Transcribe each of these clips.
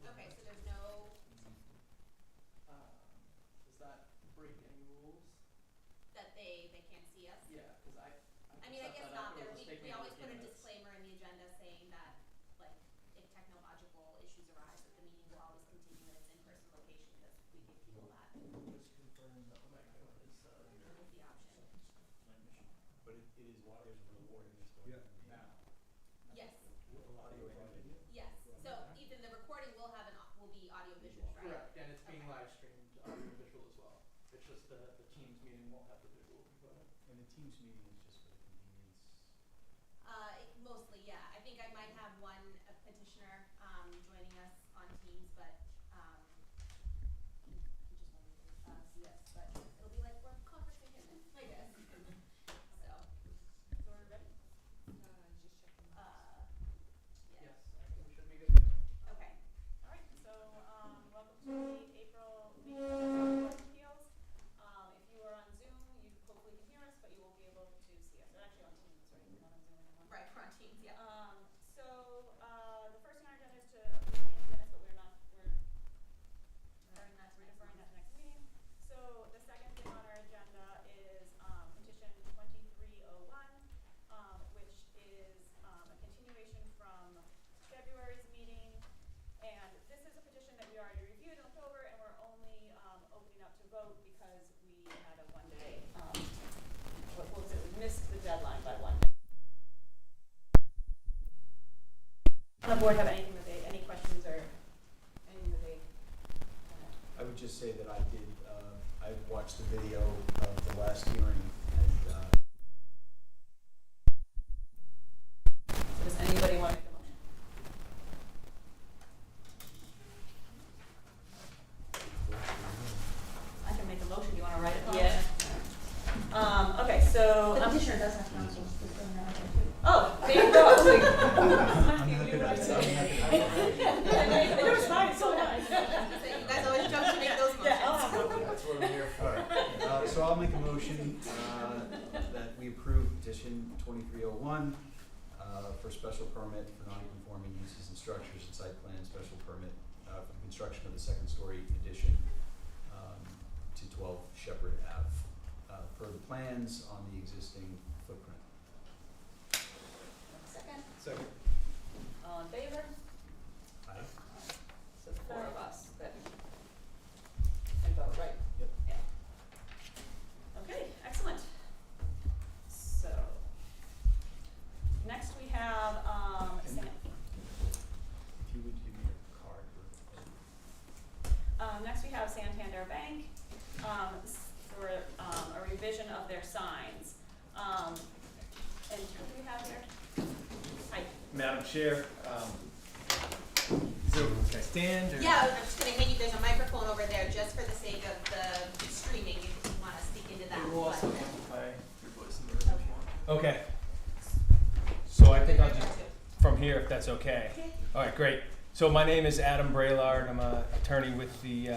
Okay, so there's no, Does that break any rules? that they can't see us? Yeah, cause I I mean, I set guess that not up, it there, was just we taking always 15 put a minutes. disclaimer in the agenda saying that, like, if technological issues arise, that the meeting will always continue in its in-person location, because we give people that, Just confirm that the microphone is, the option. But it is there's a recording that's going on now. Yes, audio and video. yes, so even the recording will have will be audio visual, right? Correct, and it's being Okay. live streamed, audio and visual as well. It's just the Teams meeting won't have the visual component. And the Teams meeting is just for the convenience. Mostly, yeah. I think I might have one petitioner joining us on Teams, but he just wanted to see us. But it'll be like we're conferencing him, I guess. So we're ready. Just checking. Yeah. Yes, I think we should be good to go. Okay. All right, so welcome to the April meeting of the zoning board of appeals. If you are on Zoom, you hopefully can hear us, but you won't be able to see us. We're actually on Teams, right? We're not on Zoom anymore. Right, we're on Teams. Yeah. So the first thing on our agenda is to approve the meeting minutes, but we're Deferring that to we're next deferring that month. to next meeting. So the second thing on our agenda is petition 2301, which is a continuation from February's meeting. And this is a petition that we already reviewed in October, and we're only opening up to vote because we had a one-day, what was it, we missed the deadline by 1 day. On the board have anything that they, any questions or anything that they I would just say that I did, I watched the video of the last hearing and, does anybody want to make a motion? I can make a motion, you wanna write it? Yeah. Okay, so. The petitioner does have counsel. Oh, there you go. I was like, Matthew, I'm you not were gonna- saying. It was fine, so nice. So you guys always jump to make those motions. Yeah, I'll have one. That's what I'm here for. So I'll make a motion, that we approve petition 2301, for special permit for non-conforming uses and structures and site plan special permit, for the construction of the second story addition, to 12 Shepherd Ave, per the plans on the existing footprint. Second, Second. all in favor? Aye. So the 4 of us that can vote, right? Yep. Yeah. Okay, excellent. So, next we have, And- If you would give me your card for. next we have Santander Bank, for, a revision of their signs. And who do we have here? Hi. Madam Chair, so can I stand or? Yeah, I'm just gonna hand you, there's a microphone over there just for the sake of the streaming, if you wanna speak into that. We will also but- amplify your voice in the room if you want. Okay. So I think I'll Right just, there, too. from here, if that's okay. Okay. All right, great. So my name is Adam Braillard. I'm an attorney with the,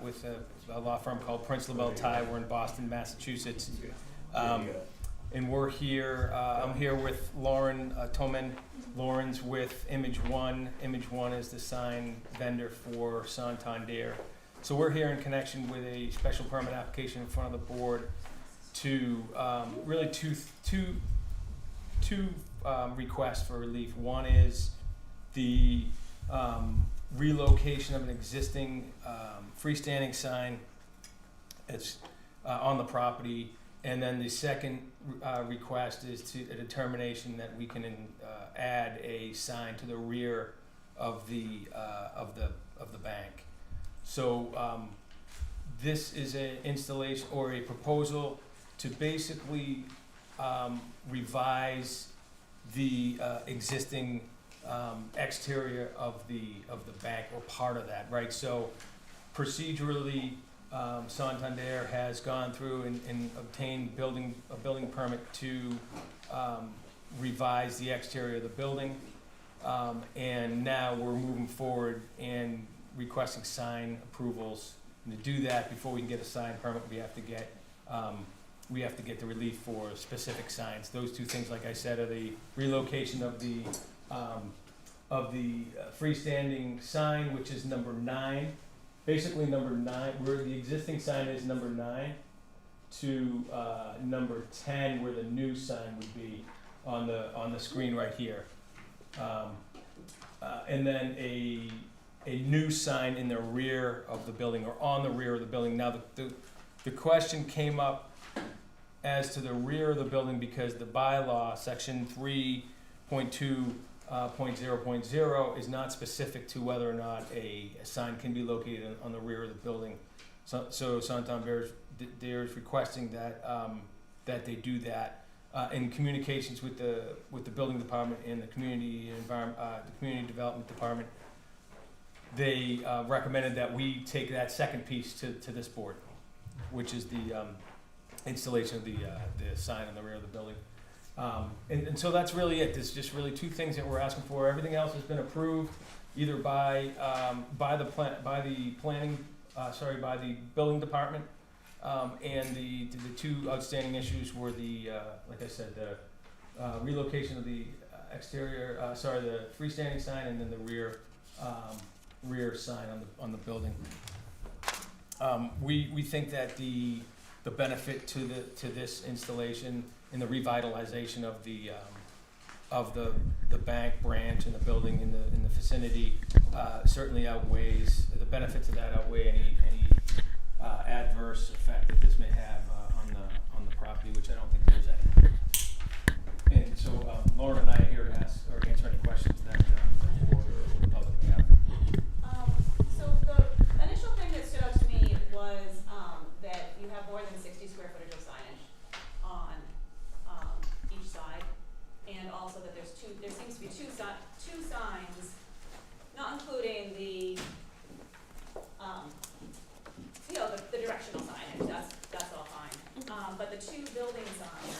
with a law firm called Prince LaBelle Ty. We're in Boston, Massachusetts. And we're here, I'm here with Lauren Toman. Lauren's with Image One. Image One is the sign vendor for Santander. So we're here in connection with a special permit application in front of the board to, really two requests for relief. One is the relocation of an existing freestanding sign. It's on the property. And then the second request is to a determination that we can add a sign to the rear of the bank. So this is an installation or a proposal to basically revise the existing exterior of the bank or part of that, right? So procedurally, Santander has gone through and obtained a building permit to revise the exterior of the building. And now we're moving forward and requesting sign approvals. And to do that, before we can get a sign permit, we have to get the relief for specific signs. Those two things, like I said, are the relocation of the freestanding sign, which is number 9. Basically, number 9, where the existing sign is number 9, to number 10, where the new sign would be on the screen right here. And then a new sign in the rear of the building, or on the rear of the building. Now, the question came up as to the rear of the building because the bylaw, section 3.2.0.0, is not specific to whether or not a sign can be located on the rear of the building. So Santander is requesting that that they do that. In communications with the building department and the community development department, they recommended that we take that second piece to this board, which is the installation of the sign on the rear of the building. And so that's really it. There's just really 2 things that we're asking for. Everything else has been approved either by the building department. And the 2 outstanding issues were like I said, the relocation of the the freestanding sign, and then the rear sign on the building. We think that the benefit to this installation and the revitalization of the bank branch and the building in the vicinity certainly outweighs the benefit to that outweigh any adverse effect that this may have on the property, which I don't think there's any. And so Lauren and I are here to answer any questions that the board or the public may have. So the initial thing that stood out to me was that you have more than 60 square footage of signage on each side, and also that there seems to be two signs, not including the the directional signage. That's all fine. But the 2 building signs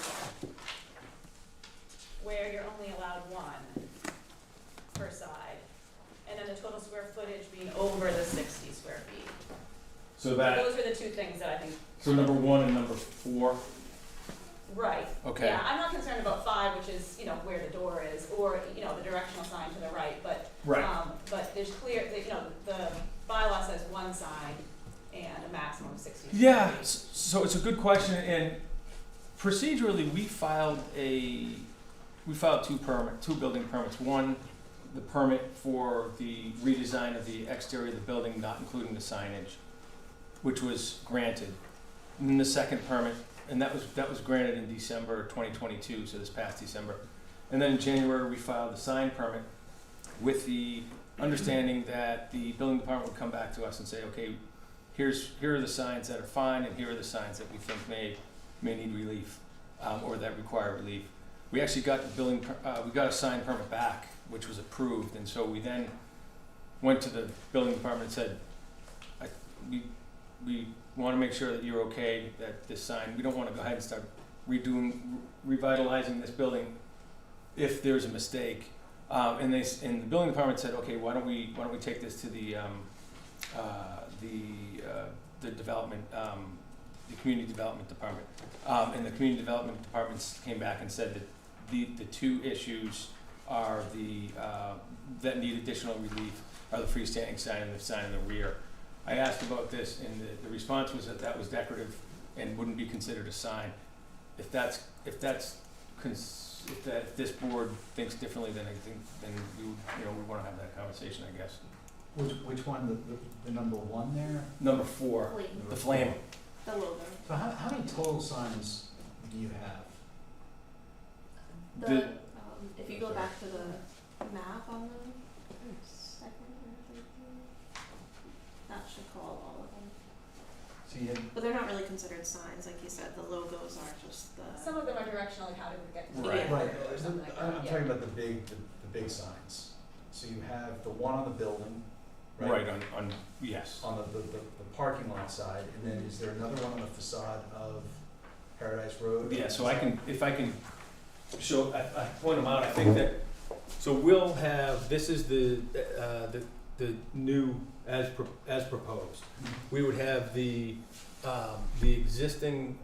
where you're only allowed 1 per side, and then the total square footage being over the 60 square feet. So those are the 2 things that I think. So number 1 and number 4. Right. Okay. Yeah, I'm not concerned about 5, which is where the door is, or the directional sign to the right. But Right. But there's clear that the bylaw says 1 sign and a maximum of 60 square Yeah. feet. So it's a good question, and procedurally we filed 2 building permits. One, the permit for the redesign of the exterior of the building, not including the signage, which was granted. And then the second permit, and that was granted in December 2022, so this past December. And then in January we filed the sign permit with the understanding that the building department would come back to us and say, okay, here are the signs that are fine, and here are the signs that we think may need relief, or that require relief. We actually got we got a sign permit back, which was approved, and so we then went to the building department and said, we want to make sure that you're okay, that this sign, we don't want to go ahead and start revitalizing this building if there's a mistake. And the building department said, okay, why don't we take this to the development, the community development department. And the community development departments came back and said that the 2 issues are that need additional relief are the freestanding sign and the sign in the rear. I asked about this, and the response was that was decorative and wouldn't be considered a sign. If this board thinks differently, then I think we want to have that conversation, I guess. Which one, the number 1 there? Number 4, the flame. The logo. So how many total signs do you have? If you go back to the map on the second or third page, that should call all of them. So you had, But they're not really considered signs, like you said. The logos are just the. Some of them are directional, like how did we get to Right. the right, or something like that. I'm talking about the big signs. So you have the one on the building, right? Right, on yes. On the parking lot side, and then is there another one on the facade of Paradise Road? Yeah, so if I can show, I point them out, I think that, so we'll have, this is the new, as proposed. We would have the existing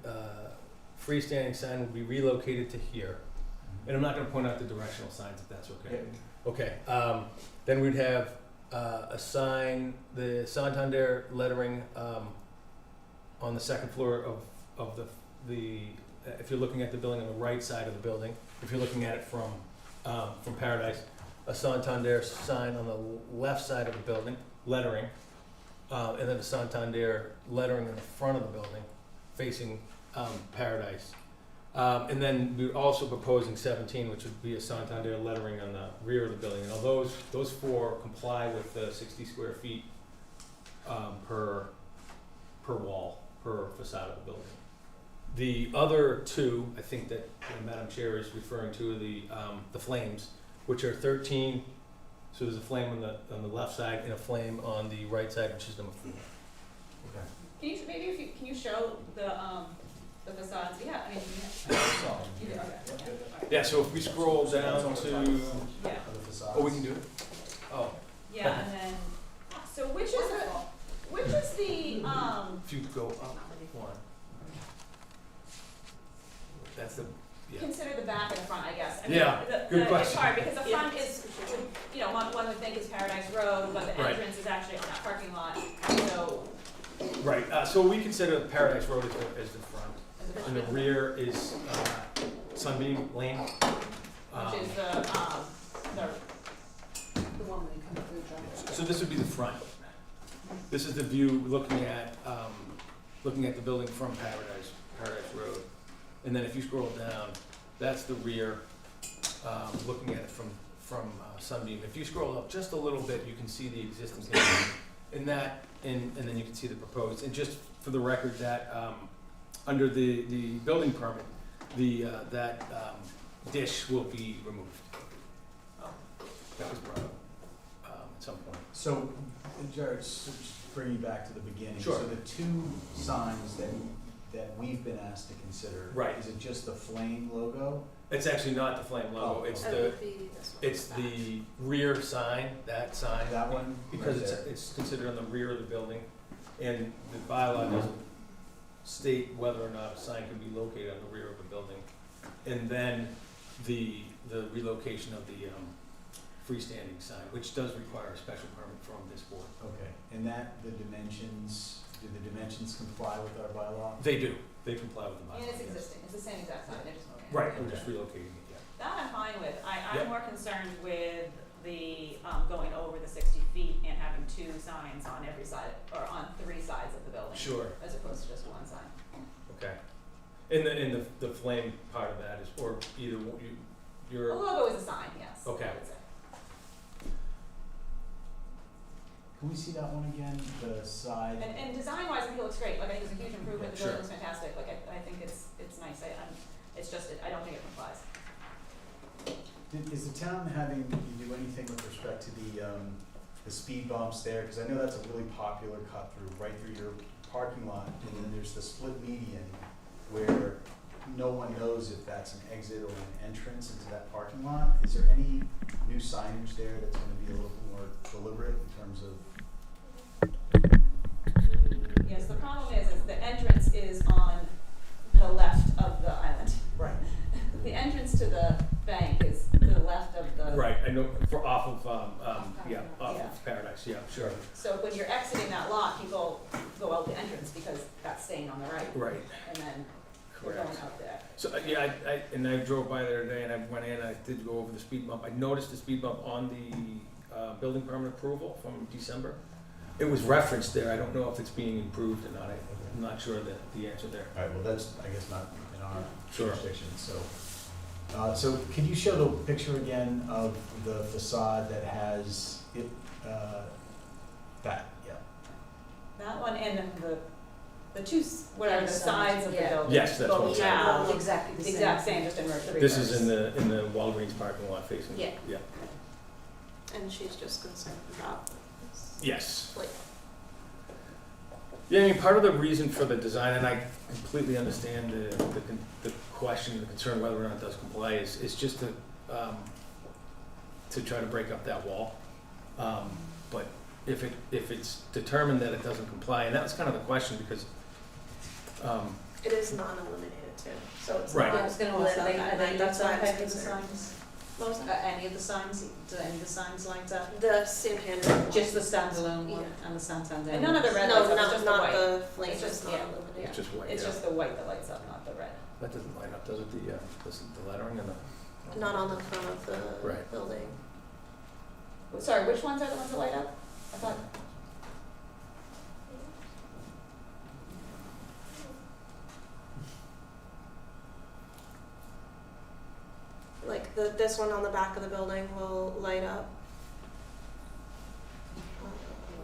freestanding sign would be relocated to here. And I'm not gonna point out the directional signs if that's okay. Yeah. Okay, then we'd have, a sign, the Santander lettering, on the second floor of the, if you're looking at the building on the right side of the building, if you're looking at it from Paradise, a Santander sign on the left side of the building, lettering, and then a Santander lettering in the front of the building, facing, Paradise. And then we're also proposing 17, which would be a Santander lettering on the rear of the building. And all those four comply with the 60 square feet per wall, per facade of the building. The other two, I think that Madam Chair is referring to, the flames, which are 13. So there's a flame on the left side and a flame on the right side, which is number 4. Okay. Can you show the facades? Yeah, I mean, you do, okay. Yeah. So if we scroll down to, Yeah, oh, we can do it. Oh, yeah, and then, so which is the, if you go up one. That's the, yeah. consider the back and the front, I guess. I mean, Yeah, good It's question. hard, because the front is, one would think is Paradise Road, but the Right. entrance is actually on that parking lot, so. Right, so we consider Paradise Road as the front, as a- and the rear is, Sunbeam Lane. Which is the one when you come through driveway. So this would be the front. This is the view looking at the building from Paradise Road. And then if you scroll down, that's the rear, looking at it from Sunbeam. If you scroll up just a little bit, you can see the existing condition. And then you can see the proposed. And just for the record, that, under the building permit, that dish will be removed. That was brought up, at some point. So, Jared, just bring you back to the beginning. Sure. So the two signs that we've been asked to consider. Right. Is it just the flame logo? It's actually not the flame logo, Oh, it's okay. it's the rear sign, that sign. That one? Because right there? it's considered on the rear of the building, and the bylaw doesn't state whether or not a sign can be located on the rear of the building. And then the relocation of the freestanding sign, which does require a special permit from this board. Okay, and do the dimensions comply with our bylaw? They do, they comply with the bylaw. And it's yes. existing, it's the same exact sign, they're just moving it. Right, we're just relocating it, yeah. That I'm fine with. Yep. I'm more concerned with the, going over the 60 feet and having two signs on every side, or on 3 sides of the building. Sure. As opposed to just one sign. Okay. And the flame part of that is, or either you're. The logo is a sign, yes. Okay. I would say. Can we see that one again, the side? And design wise, I think it looks great, like I think it's a huge improvement, the Sure. building looks fantastic, like I think it's nice, it's just, I don't think it complies. Is the town having you do anything with respect to the speed bumps there? Cause I know that's a really popular cut through, right through your parking lot, and then there's the split median where no one knows if that's an exit or an entrance into that parking lot. Is there any new signage there that's gonna be a little more deliberate in terms of? Yes, the problem is the entrance is on the left of the island. Right. The entrance to the bank is to the left of the. Right, I know, off of Yeah. Paradise, yeah, sure. So when you're exiting that lot, people go out the entrance because that's staying on the right, Right, and then they're going correct. out there. So, yeah, I drove by there today and I went in, I did go over the speed bump. I noticed the speed bump on the building permit approval from December. It was referenced there, I don't know if it's being improved or not, I'm not sure the answer there. Alright, well, that's, I guess, not in our Sure. jurisdiction, so. So can you show the picture again of the facade that has it, that, yeah. That one and the two, what are the sides of the Yeah. building? Yes, that's what I'm Both saying. have Exactly the the same. exact same, just in reverse. This is in the Walgreens parking lot facing. Yeah. Yeah. And she's just concerned about Yes. like Yeah, I mean, part of the reason for the design, and I completely understand the question, the concern whether or not it does comply, is just to try to break up that wall. But if it's determined that it doesn't comply, and that was kind of the question, because, it is non-illuminated too. so it's Right. not I was gonna lit ask up that, at and night, then that's why I was any of the concerned. signs, What was that? any of the signs, do any of the signs light up? The Santander. Just the standalone one Yeah. and the Santander. And none of the red No, lights up, it's not, just the not white. the flame, It's just- it's not yeah. illuminated. It's just white, It's yeah. just the white that lights up, not the red. That doesn't light up, does it, the lettering and the? Not on the front of the Right. building. Sorry, which ones are the ones that light up? I thought, Like this one on the back of the building will light up.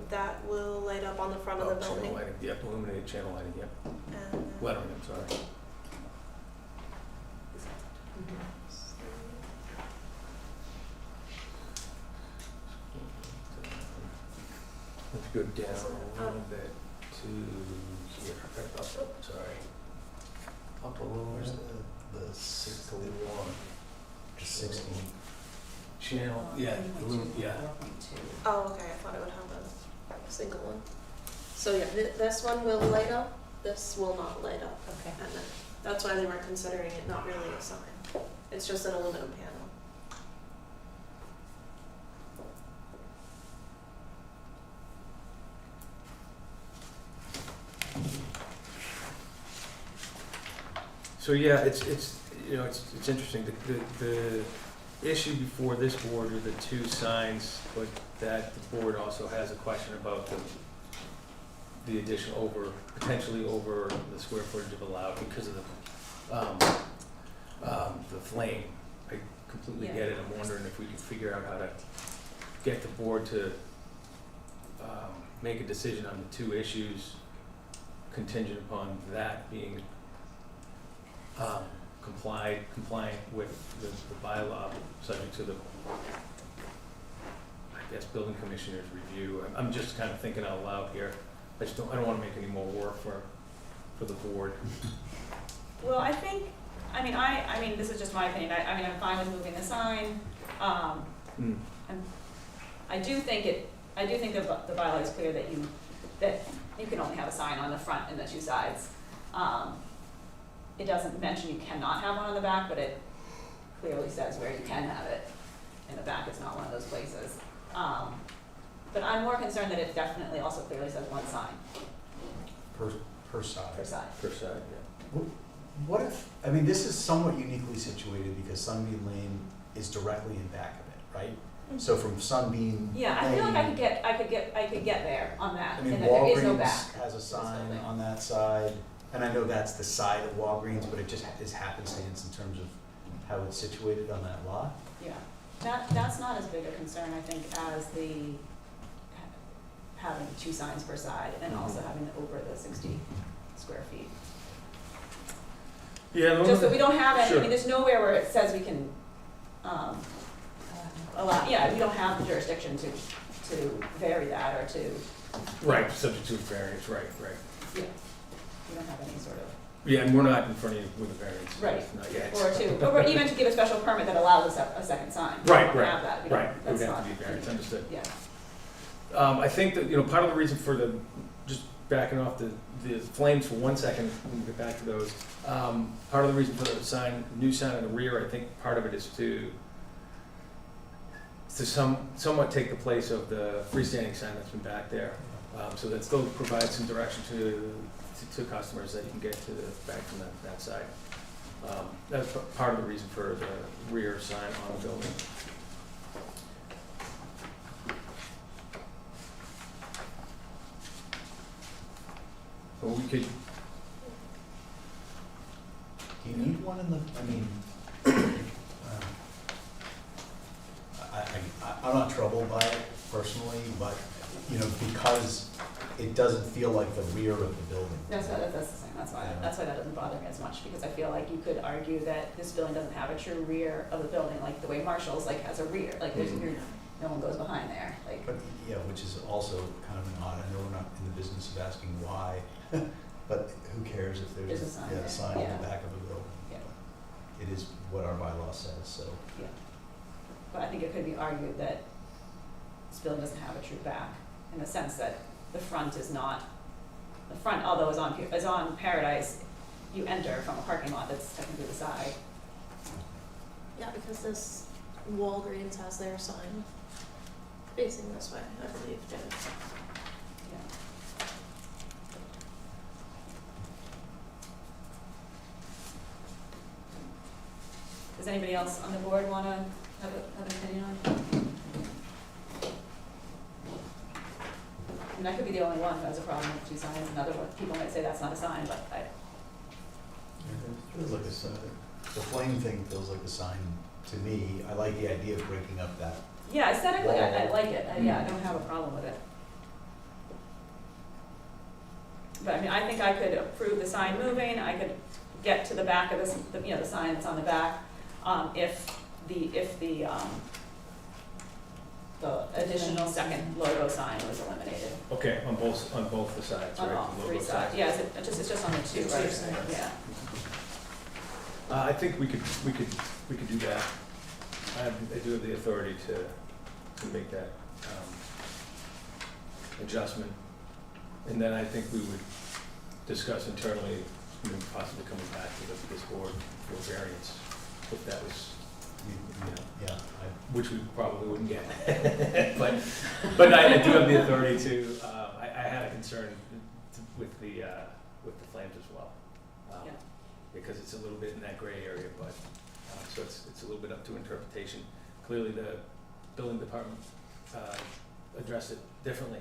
That will light up on the front of the building. Channel lighting, yep, illuminated channel lighting, yep, And lettering, I'm sorry. Let's go down a little bit to here, up, sorry. Up a little Where's bit. the six to one? The 16. Channel, yeah, yeah. oh, okay, I thought it would have a single one. So yeah, this one will light up. This will not light up. Okay. And that's why they were considering it not really a sign. It's just an aluminum panel. So yeah, it's, you know, it's interesting, the issue before this board are the two signs, but that the board also has a question about the addition over, potentially over the square footage of allowed because of the flame. I completely get it, I'm wondering if we can figure out how to get the board to make a decision on the two issues contingent upon that being compliant with the bylaw, subject to the, I guess, building commissioner's review. I'm just kind of thinking out loud here. I don't wanna make any more work for the board. well, I think, I mean, this is just my opinion, I mean, I'm fine with moving the sign, Mm. I do think the bylaw is clear that you can only have a sign on the front and the two sides. It doesn't mention you cannot have one on the back, but it clearly says where you can have it, and the back is not one of those places. But I'm more concerned that it definitely also clearly says one sign Per side. per side. Per side, yeah. What if, I mean, this is somewhat uniquely situated because Sunbeam Lane is directly in back of it, right? So from Sunbeam Yeah, I feel like I Lane- could get there on that, I mean, and that there is no Walgreens back. has a this sign building. on that side, and I know that's the side of Walgreens, but it just is happenstance in terms of how it's situated on that lot. Yeah, that's not as big a concern, I think, as the having two signs per side and also having over the 60 square feet. Yeah, Just that we don't have any, I Sure. mean, there's nowhere where it says we can, allow, we don't have the jurisdiction to vary that or to, right, subject to variance, right. we don't have any sort of, Yeah, and we're not in front of you with a variance. Right. Not yet. or even to give a special permit that allows a second sign. We Right, don't right, have that, we don't, Right, it would that's have not. to be variance, understood. Yeah, I think that, you know, part of the reason for just backing off the flames for 1 second, when we get back to those. Part of the reason for the new sign in the rear, I think part of it is to somewhat take the place of the freestanding sign that's been back there. So that still provides some direction to customers that you can get to back from that side. That's part of the reason for the rear sign on the building. Well, we could, Do you need one in the, I mean, I'm not troubled by it personally, but, you know, because it doesn't feel like the rear of the building. that's the same, that's why that doesn't bother me as much, because I feel like you could argue that this building doesn't have a true rear of the building, like the way Marshall's like has a rear, like there's, no one goes behind there, like. But, yeah, which is also kind of an odd, I know we're not in the business of asking why, but who cares if there's There's a sign a there, sign on yeah. the back of a building? Yeah. It is what our bylaw says, so. But I think it could be argued that this building doesn't have a true back, in the sense that the front is not, the front, although is on Paradise, you enter from a parking lot that's technically the side. Yeah, because this Walgreens has their sign facing this way, I believe, Jen. Yeah. Does anybody else on the board wanna have an opinion on it? I mean, I could be the only one who has a problem with two signs, and other people might say that's not a sign, but I, It feels like a sign. The flame thing feels like a sign to me. I like the idea of breaking up that. yeah, aesthetically, I Wall. like it, I don't have a problem with it. But I mean, I think I could approve the sign moving, I could get to the back of this, the sign that's on the back, if the additional second logo sign was eliminated. Okay, on both the sides, right? On all the three logo sides, yeah, it's just on the two, Two right? sides. Yeah, I think we could do that. I do have the authority to make that, adjustment. And then I think we would discuss internally, possibly coming back to this board for variance, if that was, Yeah, which we probably wouldn't get. But I do have the authority to, I had a concern with the flames as well. Yeah. Because it's a little bit in that gray area, but, so it's a little bit up to interpretation. Clearly, the building department, addressed it differently,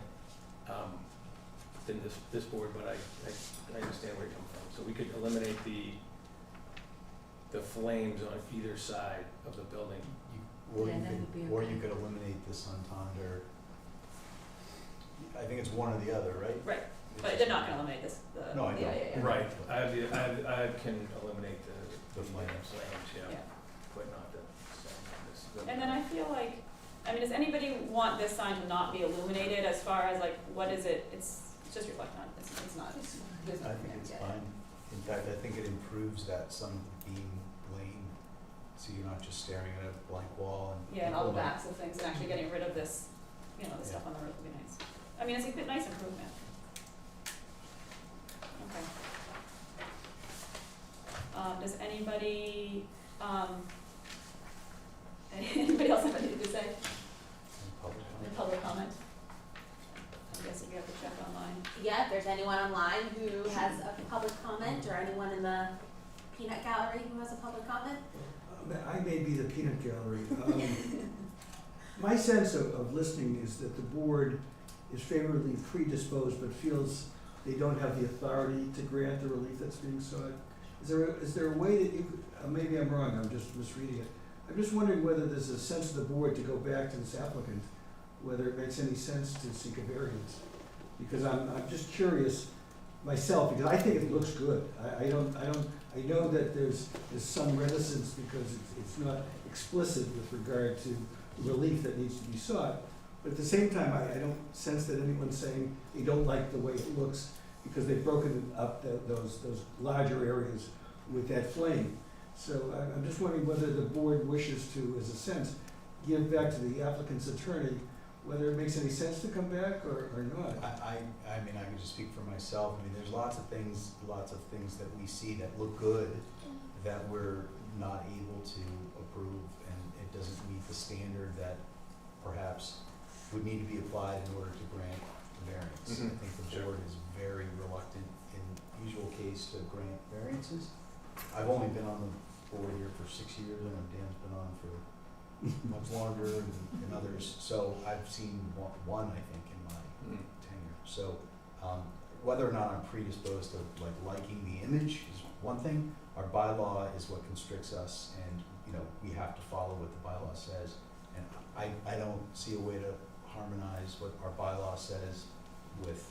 than this board, but I understand where you're coming from. So we could eliminate the flames on either side of the building. or you could eliminate the Santander. I think it's one or the other, right? right, It's but just- they're not gonna eliminate this, No, I know. yeah. Right, I can eliminate the The flames. yeah, Yeah. but not the. And then I feel like, I mean, does anybody want this sign to not be illuminated as far as like, what is it, it's just reflecting on, it's not, there's I nothing think there, it's yeah. fine. In fact, I think it improves that sun beam lane, so you're not just staring at a blank wall and. Yeah, and all the people backs of things, and actually getting rid of this, the Yeah. stuff on the roof would be nice. I mean, it's a good, nice improvement. Okay. Does anybody, anybody else have anything to say? in public Any comment. public comment? I guess we have to check online. Yeah, if there's anyone online who has a public comment, or anyone in the peanut gallery who has a public comment? I may be the peanut gallery. My sense of listening is that the board is favorably predisposed, but feels they don't have the authority to grant the relief that's being sought. Is there a way that you could, maybe I'm wrong, I'm just misreading it. I'm just wondering whether there's a sense of the board to go back to this applicant, whether it makes any sense to seek a variance. Because I'm just curious myself, because I think it looks good. I know that there's some reticence because it's not explicit with regard to relief that needs to be sought. But at the same time, I don't sense that anyone's saying they don't like the way it looks because they've broken up those larger areas with that flame. So I'm just wondering whether the board wishes to, as a sense, give back to the applicant's attorney whether it makes any sense to come back or not. I mean, I can just speak for myself. I mean, there's lots of things that we see that look good that we're not able to approve, and it doesn't meet the standard that perhaps would need to be applied in order to grant the variance. Mhm. I think the Sure. board is very reluctant in usual case to grant variances. I've only been on the board here for 6 years, and Dan's been on for much longer and others. So I've seen one, I think, in my tenure. So whether or not I'm predisposed to liking the image is one thing. Our bylaw is what constricts us, and we have to follow what the bylaw says. And I don't see a way to harmonize what our bylaw says with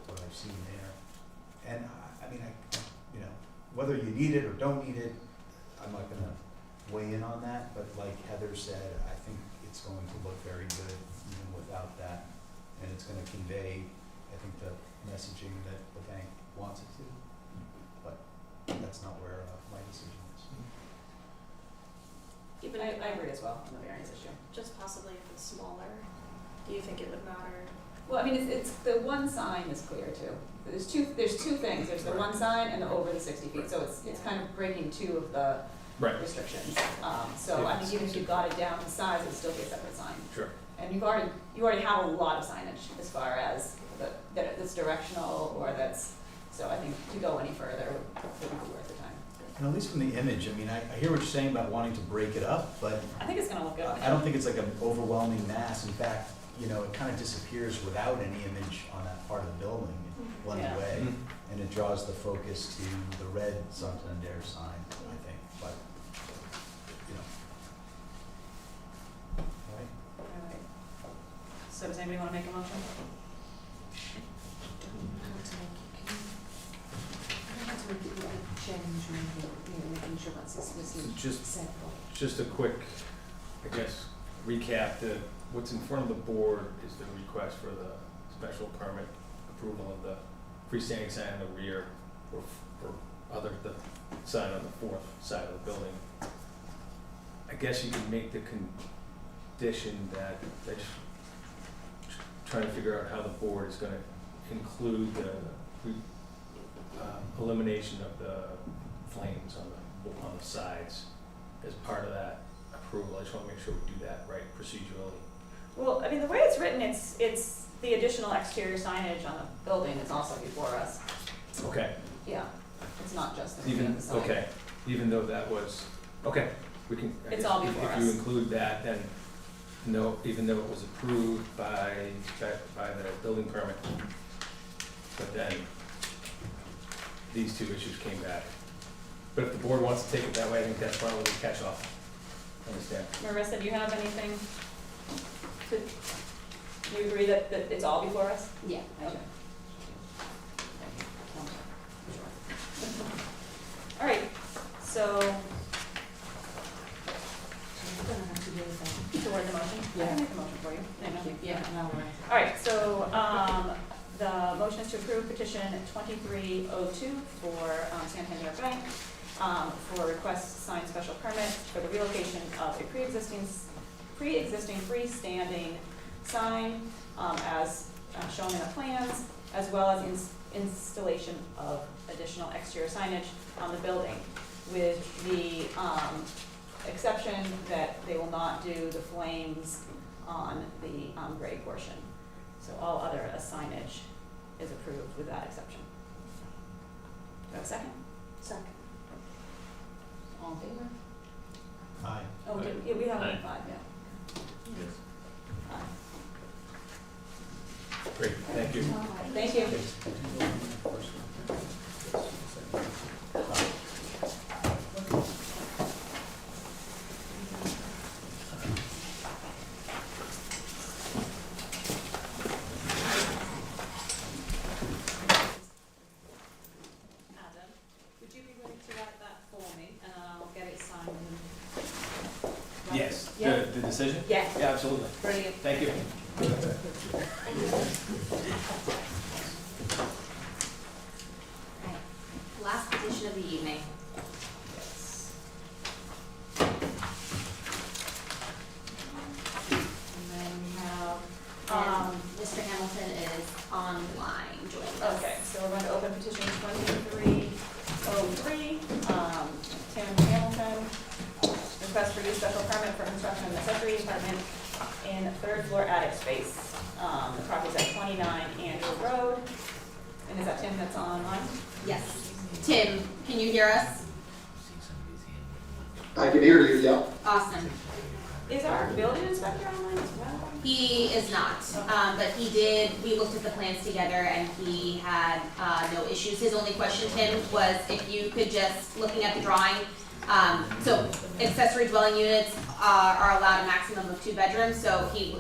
what I've seen there. And I mean, whether you need it or don't need it, I'm not gonna weigh in on that, but like Heather said, I think it's going to look very good even without that, and it's gonna convey, I think, the messaging that the bank wants it to, but that's not where my decision is. Even I if agree as well on the variance issue. just possibly if it's smaller, do you think it would matter? Well, I mean, it's the one sign is clear too. there's two things, there's the one sign and the over the 60 feet, so it's kind of breaking two of the Right, restrictions. So I think even if you got it down to size, it'd still be a separate sign. sure. And you already have a lot of signage as far as that's directional or that's, so I think to go any further wouldn't be worth the time. And at least from the image, I mean, I hear what you're saying about wanting to break it up, but I think it's gonna look good. I don't think it's like an overwhelming mass. In fact, you know, it kind of disappears without any image on that part of the building. It blends Yeah. away, Mhm. and it draws the focus to the red Santander sign, I think, but, you know. Right? Alright. So does anybody wanna make a motion? Just a quick, I guess, recap, what's in front of the board is the request for the special permit approval of the freestanding sign in the rear or the sign on the fourth side of the building. I guess you could make the condition that they trying to figure out how the board is gonna include the elimination of the flames on the sides as part of that approval. I just wanna make sure we do that right procedurally. Well, I mean, the way it's written, it's the additional exterior signage on the building is also before us. Okay, Yeah, it's not just the even, sign. okay, even though that was, okay, we can, I It's guess all if before you us. include that, then no, even though it was approved by the building permit, but then these two issues came back. But if the board wants to take it that way, I think that's probably the catch-all. Understand? Marissa, do you have anything to, do you agree that it's all before us? Yeah. Okay. All right, so, to word the motion? I can make a motion for you. Thank you. Yeah, no worries. All right, so, the motion is to approve petition 2302 for Santander Bank, for request signed special permit for the relocation of a pre-existing freestanding sign, as shown in the plans, as well as installation of additional exterior signage on the building, with the, exception that they will not do the flames on the, gray portion. So all other signage is approved with that exception. Do I have a second? Second. All in favor? Aye. Oh, Aye. yeah, we have Aye. 5, yeah. Yes. Aye. Great, thank you. Thank you. Adam, would you be willing to write that for me and I'll get it signed and. Yes, Yeah. the decision? Yeah, Yeah, absolutely. Brilliant. Thank you. Last petition of the evening. And then we have, Mr. Hamilton is online joining us. okay, so we're going to open petition 2303, Tim Hamilton, request for use special permit for construction of an accessory apartment in third floor attic space. The property's at 29 Andrew Road, and is that Tim that's online? Yes. Tim, can you hear us? I can hear you, yeah. Awesome. Is our building inspector online as well? He is not, but he did, we looked at the plans together and he had, no issues. His only question, Tim, was if you could just, looking at the drawing, so accessory dwelling units, are allowed a maximum of 2 bedrooms, so he,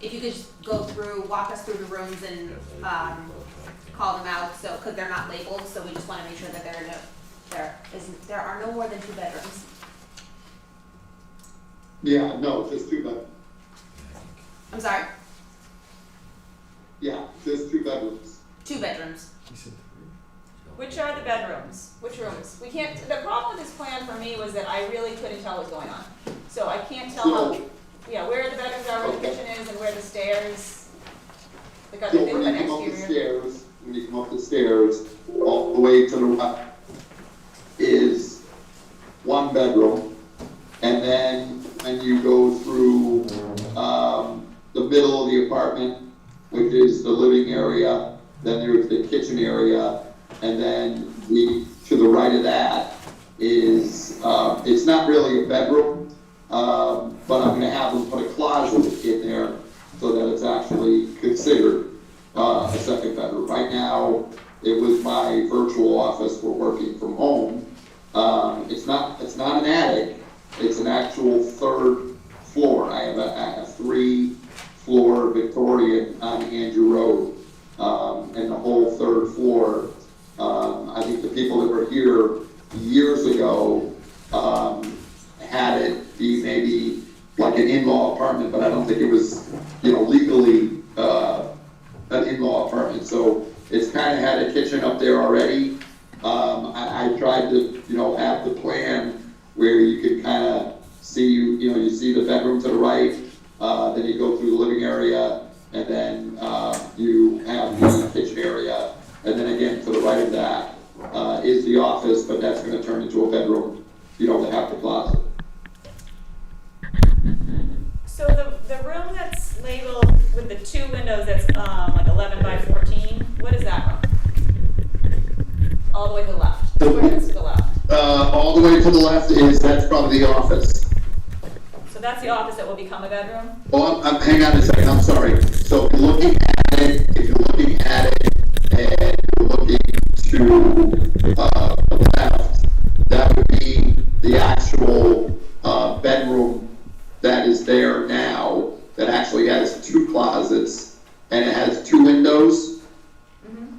if you could just go through, walk us through the rooms and, call them out, so, cause they're not labeled, so we just wanna make sure that there are no more than 2 bedrooms. Yeah, no, just 2 bed, I'm sorry, yeah, just 2 bedrooms. 2 bedrooms. He said Which are the bedrooms? Which rooms? We can't, the problem with this plan for me was that I really couldn't tell what was going on. So I can't tell how, So, yeah, where the bedrooms are, where the Okay. kitchen is, and where the stairs, they got so the when big you come up the exterior. stairs, when you come up the stairs, all the way to the right, is one bedroom. And then when you go through, the middle of the apartment, which is the living area, then there's the kitchen area, and then to the right of that is, it's not really a bedroom, but I'm gonna have them put a closet in there so that it's actually considered, a second bedroom. Right now, it was my virtual office for working from home. It's not an attic, it's an actual third floor. I have a 3-floor Victorian on Andrew Road, and the whole third floor, I think the people that were here years ago, had it be maybe like an in-law apartment, but I don't think it was, legally, an in-law apartment. So it's kind of had a kitchen up there already. I tried to, have the plan where you could kind of see, you see the bedroom to the right, then you go through the living area, and then, you have the kitchen area, and then again, to the right of that, is the office, but that's gonna turn into a bedroom, that have the closet. So the room that's labeled with the 2 windows that's, like 11 by 14, what is that room? All the way to the left, where is to the left? All the way to the left that's probably the office. So that's the office that will become a bedroom? Oh, hang on a second, I'm sorry. So if you're looking at it, and you're looking to, the left, that would be the actual, bedroom that is there now, that actually has 2 closets, and it has 2 windows. Mm-hmm.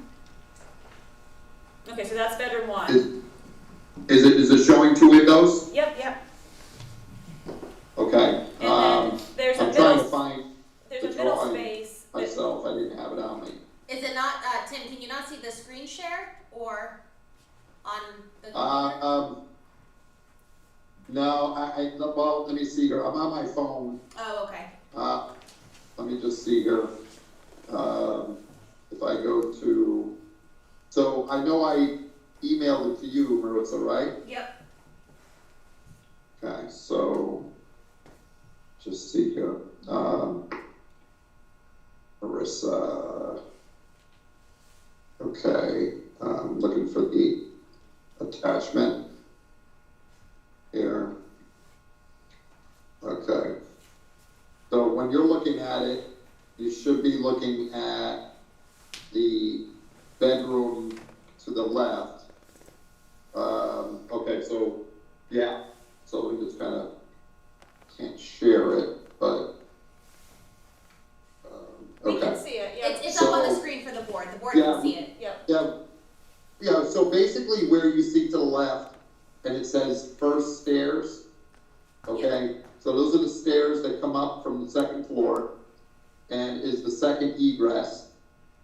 Okay, so that's bedroom 1. Is it showing 2 windows? Yep. Okay, And then there's a I'm trying to middle, find there's the a middle drawing space that, myself, I didn't have it on me. Is it not, Tim, can you not see the screen share or on the computer? No, well, let me see here, I'm on my phone, Oh, okay. let me just see here. If I go to, so I know I emailed it to you, Marissa, right? Yep. Okay, so, just see here, Marissa, okay, I'm looking for the attachment here. Okay, so when you're looking at it, you should be looking at the bedroom to the left. Okay, so, yeah, so we just kind of can't share it, but, we okay. can see it, yep. It's up on the So- screen for the board Yeah. can see it. Yeah, so basically where you see to the left, and it says first stairs, okay? So those are the stairs that come up from the 2nd floor, and is the second egress,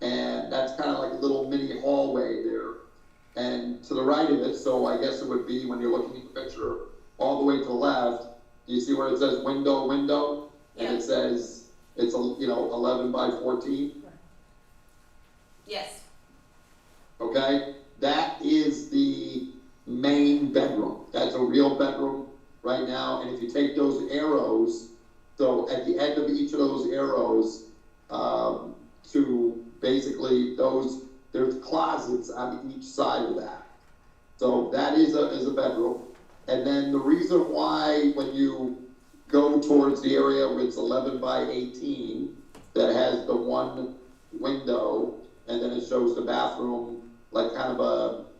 and that's kind of like a little mini hallway there. And to the right of it, so I guess it would be when you're looking at the picture, all the way to the left, you see where it says window, and it says it's 11 by 14. Yes. Okay, that is the main bedroom. That's a real bedroom right now, and if you take those arrows, so at the end of each of those arrows, to basically there's closets on each side of that. So that is a bedroom. And then the reason why when you go towards the area where it's 11 by 18, that has the 1 window, and then it shows the bathroom like kind of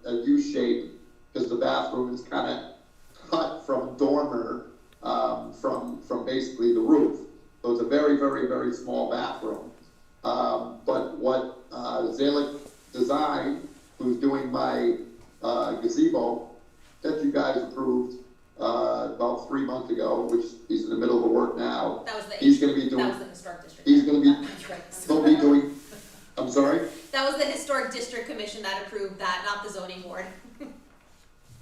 a U shape, because the bathroom is kind of cut from dormer, from basically the roof. So it's a very, very, very small bathroom. But what Zalik Design, who's doing my gazebo, that you guys approved about 3 months ago, which he's in the middle of the work now. That was the He's going to be doing. That was the historic district. He's going to be. That's He'll right. be doing. I'm sorry. That was the historic district commission that approved that, not the zoning board.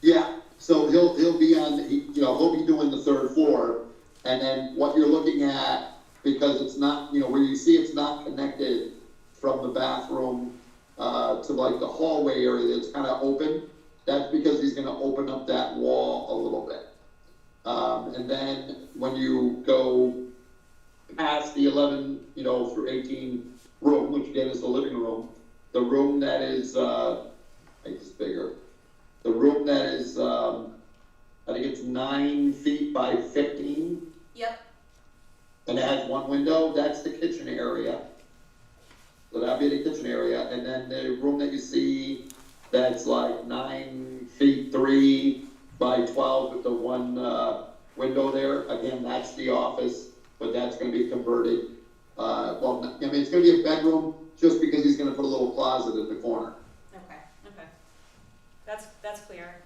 Yeah. So he'll be on. He'll be doing the 3rd floor, and then what you're looking at, because it's not, where you see it's not connected from the bathroom to like the hallway area that's kind of open, that's because he's gonna open up that wall a little bit. And then when you go past the 11, through 18 room, which again is the living room, the room that is, it's bigger. The room that is, I think it's 9 feet by 15, Yep, and it has one window, that's the kitchen area. So that'd be the kitchen area, and then the room that you see, that's like 9 feet 3 by 12 with the one, window there, again, that's the office, but that's gonna be converted. It's gonna be a bedroom, just because he's gonna put a little closet in the corner. okay. Okay. That's clear.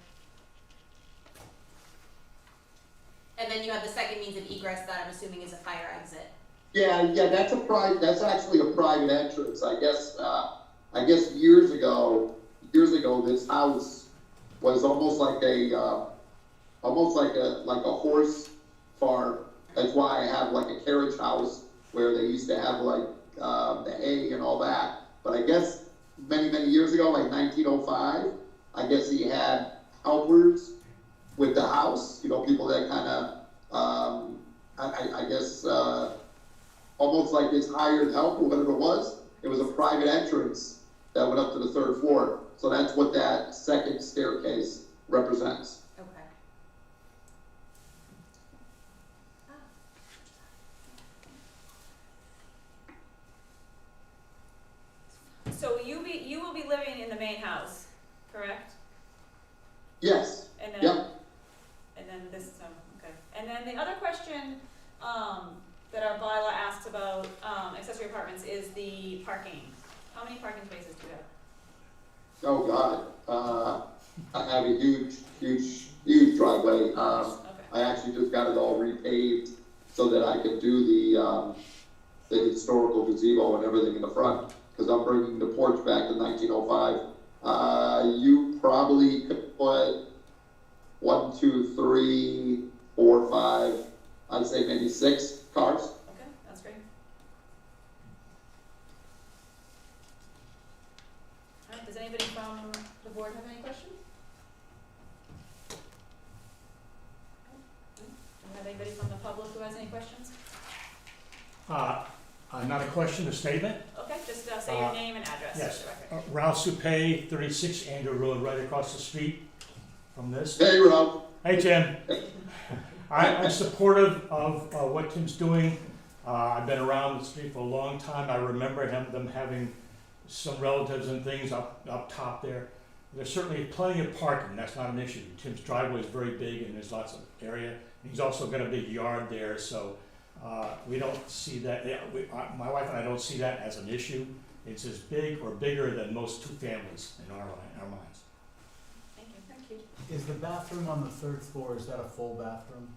And then you have the second means of egress that I'm assuming is a fire exit. Yeah, that's actually a private entrance, I guess years ago, this house was almost like a horse farm. That's why I have like a carriage house where they used to have like, the hay and all that. But I guess many, many years ago, like 1905, I guess he had helpers with the house, people that kind of, I guess, almost like his hired help or whatever it was. It was a private entrance that went up to the 3rd floor. So that's what that second staircase represents. Okay. So you will be living in the main house, correct? Yes, And then, yep. and then this, okay. And then the other question, that our bylaw asks about, accessory apartments is the parking. How many parking spaces do you have? Oh, God. I have a huge driveway. Okay. I actually just got it all repaved so that I could do the historical gazebo and everything in the front, because I'm bringing the porch back to 1905. You probably could put 1, 2, 3, 4, 5, I'd say maybe 6 cars. Okay, that's great. All right, does anybody from the board have any questions? Do we have anybody from the public who has any questions? Not a question, a statement. Okay, just say your name and address. Yes. for the record. Ralph Supay, 36 Andrew Road, right across the street from this. Hey, Rob. Hey, Tim. I'm supportive of what Tim's doing. I've been around the street for a long time. I remember them having some relatives and things up top there. There's certainly plenty of parking, that's not an issue. Tim's driveway is very big and there's lots of area. He's also got a big yard there, so we don't see that, my wife and I don't see that as an issue. It's as big or bigger than most 2 families in our minds. Thank you. Thank you. Is the bathroom on the 3rd floor, is that a full bathroom?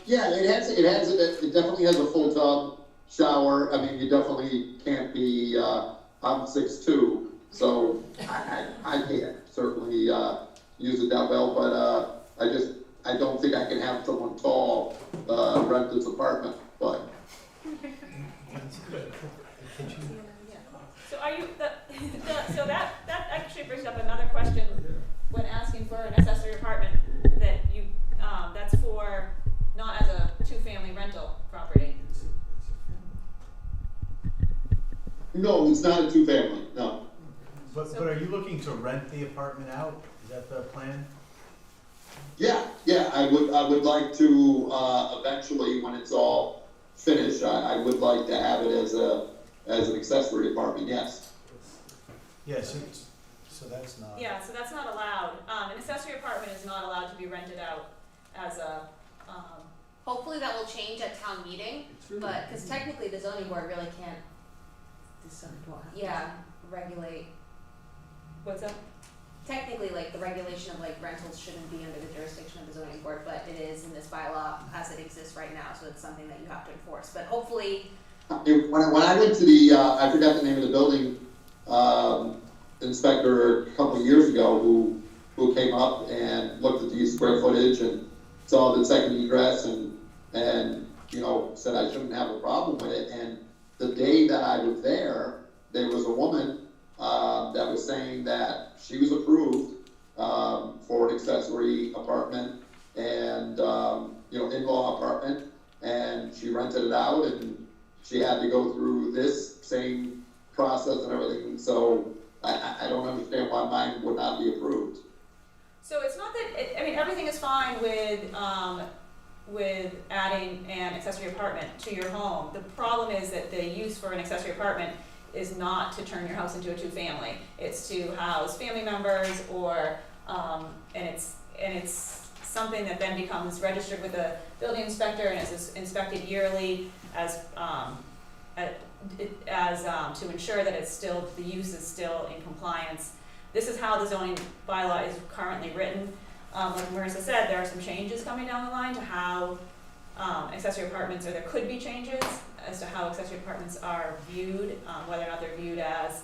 Yeah, it definitely has a full tub, shower. I mean, you definitely can't be, I'm 6'2", so I can't certainly, use it that well, but, I don't think I can have someone tall, rent this apartment, but. So are you, so that actually brings up another question when asking for an accessory apartment, that you, that's for, not as a 2-family rental property. No, it's not a 2-family, no. But are you looking to rent the apartment out? Is that the plan? Yeah, I would like to, eventually, when it's all finished, I would like to have it as an accessory apartment, yes. Yes, so that's not. Yeah, so that's not allowed. An accessory apartment is not allowed to be rented out as a, Hopefully that will change at town meeting, but, because technically the zoning board really can't, regulate. what's that? Technically, like, the regulation of, like, rentals shouldn't be under the jurisdiction of the zoning board, but it is in this bylaw as it exists right now, so it's something that you have to enforce, but hopefully, When I went to the, I forgot the name of the building, inspector a couple of years ago, who came up and looked at the square footage and saw the second egress and said I shouldn't have a problem with it. And the day that I was there, there was a woman, that was saying that she was approved, for an accessory apartment and, in-law apartment, and she rented it out, and she had to go through this same process and everything, so I don't understand why mine would not be approved. So it's not that, I mean, everything is fine with adding an accessory apartment to your home. The problem is that the use for an accessory apartment is not to turn your house into a two-family. It's to house family members or, and it's something that then becomes registered with the building inspector and is inspected yearly as to ensure that it's still, the use is still in compliance. This is how the zoning bylaw is currently written. Like Marissa said, there are some changes coming down the line to how accessory apartments, or there could be changes as to how accessory apartments are viewed, whether or not they're viewed as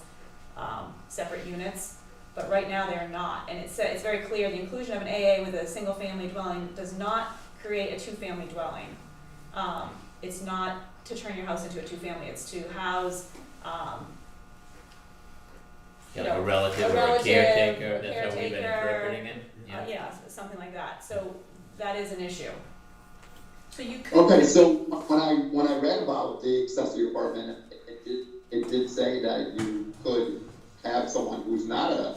separate units. But right now they're not, and it's very clear the inclusion of an AA with a single family dwelling does not create a two-family dwelling. It's not to turn your house into a two-family, it's to house a relative or a caretaker, that's how we've been interpreting it? Yeah, something like that, so that is an issue. So you could. Okay, so when I read about the accessory apartment, it did say that you could have someone who's not a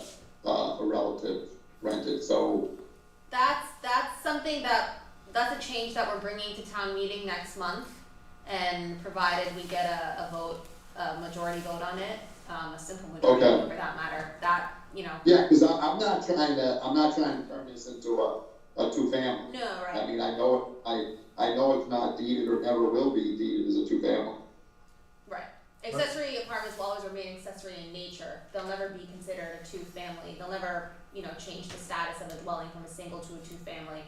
relative rent it, so. That's something that's a change that we're bringing to town meeting next month, and provided we get a majority vote on it, a simple majority Okay. vote for that matter, that, Yeah, because I'm not trying to turn this into a two-family. No, right. I mean, I know it's not deeded or never will be deeded as a two-family. Right. Accessory apartments will always remain accessory in nature. They'll never be considered a two-family. They'll never, change the status of a dwelling from a single to a two-family.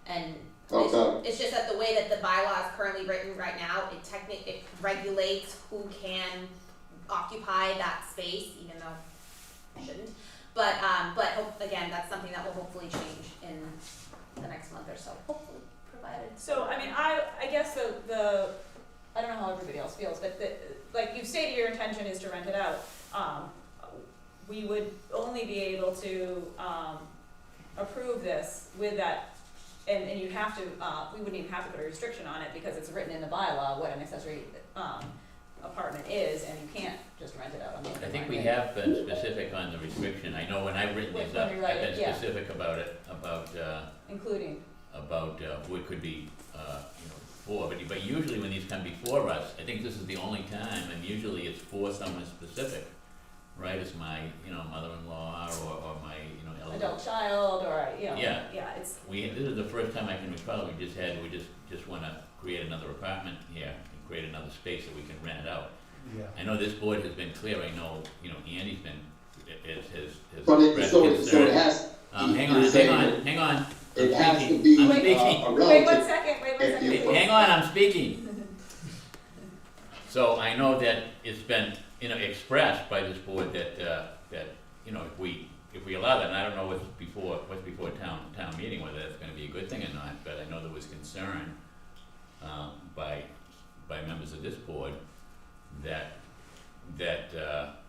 And it's just that the way that the bylaw is currently written right now, it regulates who can occupy that space, even though it shouldn't. But again, that's something that will hopefully change in the next month or so, hopefully, provided. So, I mean, I guess I don't know how everybody else feels, but like you've stated your intention is to rent it out. We would only be able to, approve this with that, and you have to, we wouldn't even have to put a restriction on it because it's written in the bylaw what an accessory, apartment is, and you can't just rent it out on the open I think we market. have been specific on the restriction, I know when I've written these up, When you write I've it, been yeah. specific about it, Including, who it could be, for, but usually when these come before us, I think this is the only time, and usually it's for someone specific, right, it's my, mother-in-law, or my, elder. adult child, or, Yeah. it's, This is the first time I can recall, we just wanna create another apartment here, and create another space that we can rent out. Yeah. I know this board has been clear, I know, Andy's been, has But expressed so concern. it has. hang on. It I'm has to speaking. be I'm a speaking. wait one relative. second, If please. Hang on, I'm speaking. So I know that it's been, expressed by this board that, if we allow that, and I don't know what's before town meeting, whether that's gonna be a good thing or not, but I know there was concern, by members of this board that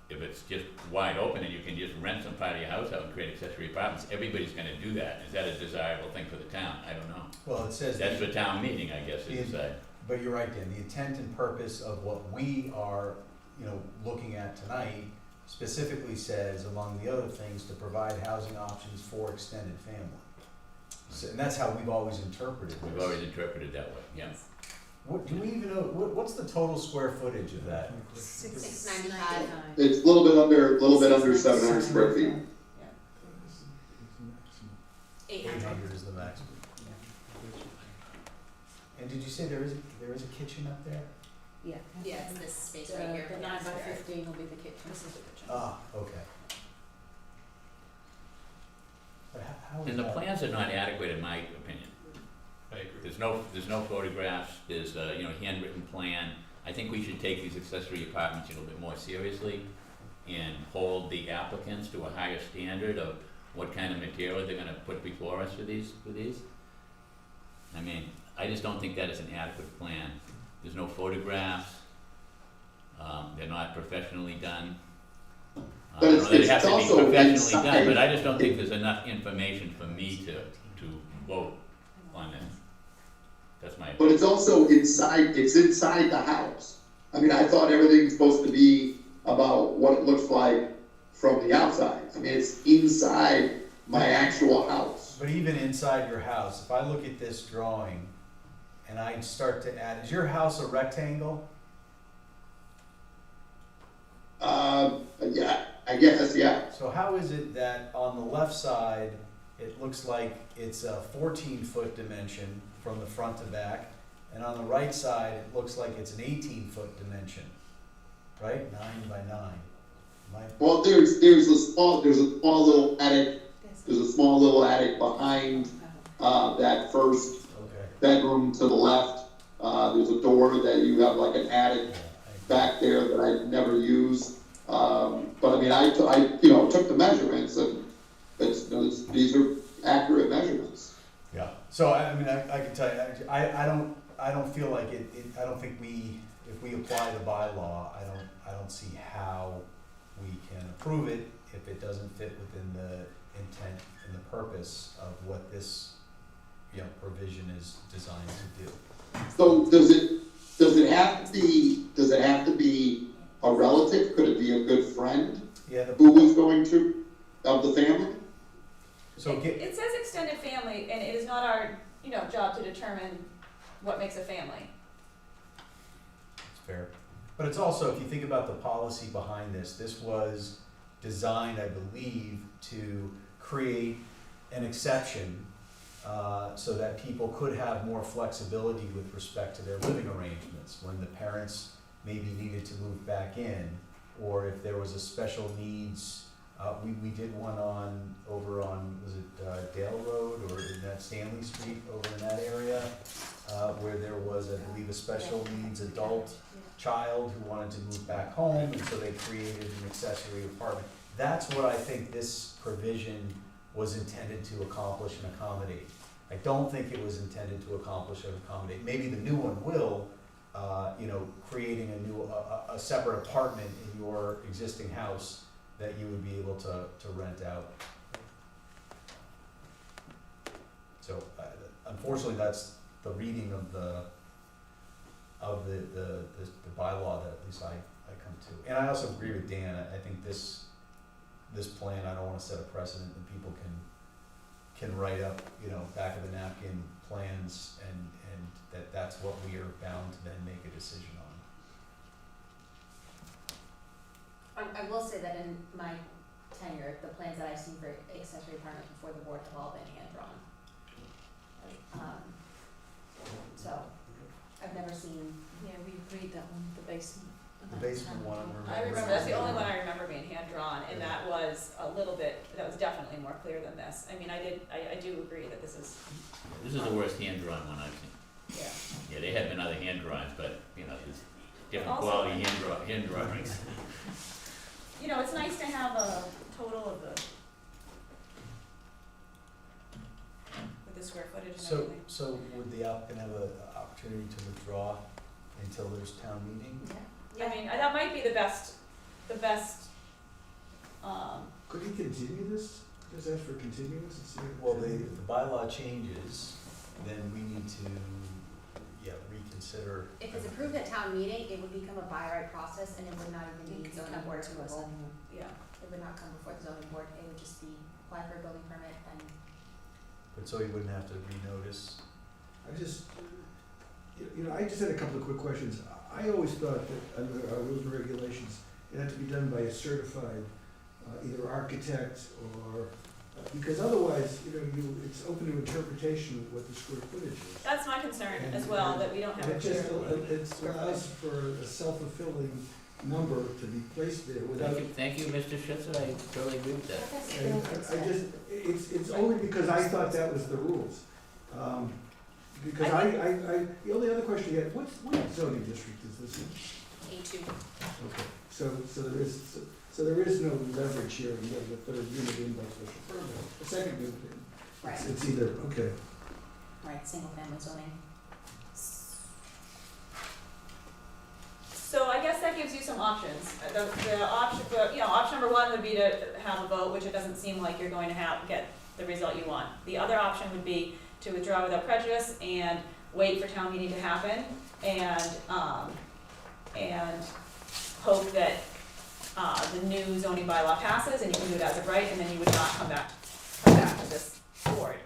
if it's just wide open and you can just rent some part of your house out and create accessory apartments, everybody's gonna do that. Is that a desirable thing for the town? I don't know. Well, it says. That's for town meeting, I guess, to decide. But you're right, Dan, the intent and purpose of what we are, looking at tonight specifically says, among the other things, to provide housing options for extended family. So, and that's how we've always interpreted this. We've always interpreted that way, yeah. What, do we even know, what's the total square footage of that? 695. It's a little bit under 700 square feet. 800. Is the maximum. And did you say there is a kitchen up there? Yeah. Yeah, it's this space right here. The 9x15 will be the kitchen. This is the kitchen. Ah, okay. But how is And the that? plans are not adequate, in my opinion. I agree. There's no photographs, there's a, handwritten plan. I think we should take these accessory apartments a little bit more seriously and hold the applicants to a higher standard of what kind of material they're gonna put before us for these. I mean, I just don't think that is an adequate plan. There's no photographs. They're not professionally done. But I it's- don't know that it it's has to be also professionally done, inside. but I just don't think there's enough information for me to vote on this. That's my, But it's also inside, it's inside the house. I mean, I thought everything's supposed to be about what it looks like from the outside. I mean, it's inside my actual house. But even inside your house, if I look at this drawing and I start to add, is your house a rectangle? Yeah, I guess, yeah. So how is it that on the left side, it looks like it's a 14-foot dimension from the front to back, and on the right side, it looks like it's an 18-foot dimension, right? 9 by 9. Well, there's a small little attic, behind, that first Okay. bedroom to the left. There's a door that you have like an attic back there that I never use. But I mean, I took the measurements and these are accurate measurements. Yeah. So I mean, I can tell you, I don't feel like I don't think if we apply the bylaw, I don't see how we can approve it if it doesn't fit within the intent and the purpose of what this, provision is designed to do. So does it have to be a relative? Could it be a good friend Yeah. who was going to, of the family? So It says extended family, and it is not our, job to determine what makes a family. It's fair. But it's also, if you think about the policy behind this was designed, I believe, to create an exception so that people could have more flexibility with respect to their living arrangements when the parents maybe needed to move back in, or if there was a special needs. We did one over on, was it Dale Road or in that Stanley Street over in that area, where there was, I believe, a special needs adult child who wanted to move back home, and so they created an accessory apartment. That's what I think this provision was intended to accomplish and accommodate. I don't think it was intended to accomplish and accommodate. Maybe the new one will, creating a separate apartment in your existing house that you would be able to rent out. So unfortunately, that's the reading of the bylaw that at least I come to. And I also agree with Dan. I think this plan, I don't wanna set a precedent that people can write up, back of the napkin plans and that's what we are bound to then make a decision on. I will say that in my tenure, the plans that I've seen for accessory apartments before the board have all been hand-drawn. So, I've never seen. Yeah, we agreed that one, the basement. The basement one, I remember, that's the only one I remember being hand-drawn, and that was that was definitely more clear than this. I mean, I do agree that this is, this is the worst hand-drawn one I've seen. yeah. Yeah, there have been other hand drawings, but, there's different Also- quality hand drawings. It's nice to have a total of with the square footage and everything. So would the applicant have an opportunity to withdraw until there's town meeting? I mean, that might be the best, Could he continue this? Just ask for continuance and see? Well, if the bylaw changes, then we need to, reconsider. If it's approved at town meeting, it would become a by right process and it would not even need zoning board approval. yeah. It would not come before the zoning board, it would just be apply for a building permit and. But so he wouldn't have to renotice. I just had a couple of quick questions. I always thought that under our rules and regulations, it had to be done by a certified, either architect or, because otherwise, it's open to interpretation what the square footage is. That's my concern as well, that we don't have a It clear. just, it allows for a self-fulfilling number to be placed there without. Thank you, Mr. Schutzer, I totally agree with that. And it's only because I thought that was the rules. Because the only other question you had, what zoning district is this in? A2. Okay, so there is no leverage here in the third unit in by special permit, the second unit in. Right. It's either, okay. Right, single family zoning. So I guess that gives you some options. The option, option number one would be to have a vote, which it doesn't seem like you're going to get the result you want. The other option would be to withdraw without prejudice and wait for town meeting to happen and hope that, the new zoning bylaw passes and you can do it as of right, and then you would not come back to this board.